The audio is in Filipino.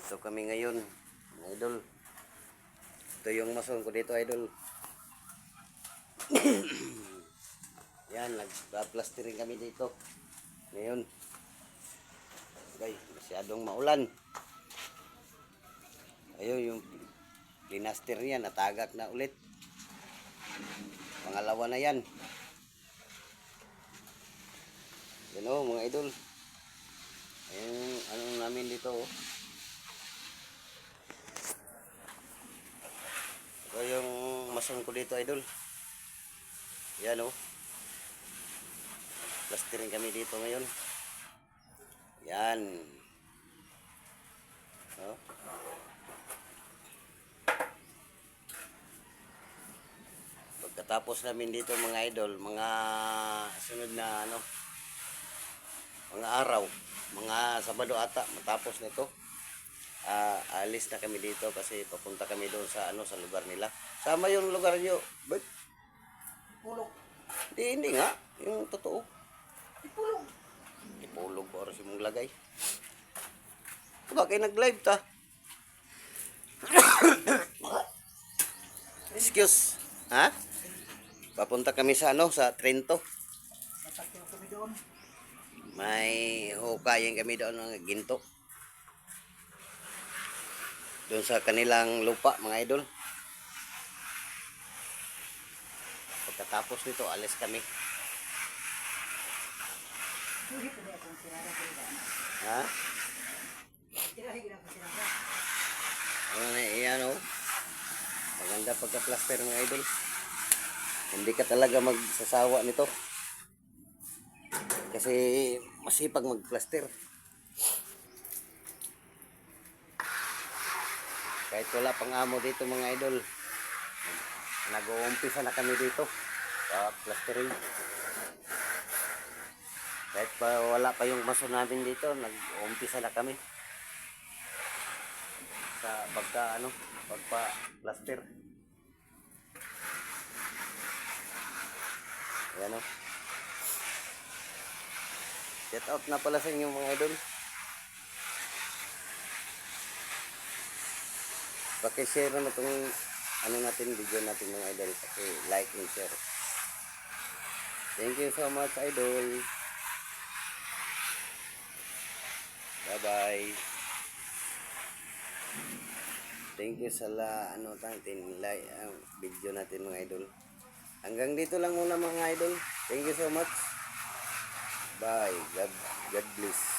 Dito kami ngayon, mga idol. Ito yung mason ko dito, idol. Yan, nagpa-plastering kami dito. Ngayon. Okay, masyadong maulan. Ayun, yung linaster niya, natagak na ulit. Pangalawa na yan. Yan o, mga idol. Ayun, ano namin dito o. Ito yung mason ko dito, idol. Yan o. Plastering kami dito ngayon. Yan. Oh. Pagkatapos namin dito mga idol, mga sunod na ano, mga araw, mga Sabado ata, matapos nito, alis na kami dito kasi papunta kami doon sa ano, sa lugar nila. Sama yung lugar nyo. Ba't? Pulog. Hindi nga, yung totoo. Ipulog. Ipulog ko oras yung lagay. Bakit nag-live ta? Excuse. Ha? Papunta kami sa ano, sa Trento. Sasakyan kami doon. May hukayin kami doon ng ginto. Doon sa kanilang lupa, mga idol. Pagkatapos nito, alis kami. Hindi ko na akong sirara ko na. Ha? Tirahin na ko sirara. Ano na iyan o. Maganda pagka-plaster mga idol. Hindi ka talaga magsasawa nito. Kasi masipag mag-plaster. Kahit wala pang amo dito mga idol. Nag-uumpisa na kami dito. Sa plastering. Kahit pa wala pa yung maso namin dito, nag-uumpisa na kami. Sa pagpa-plaster. Ayan o. Shout out na pala sa inyo mga idol. Paki-share na itong ano natin, video natin mga idol. Paki-like and share. Thank you so much idol. Bye bye. Thank you sa video natin mga idol. Hanggang dito lang muna mga idol. Thank you so much. Bye. God bless.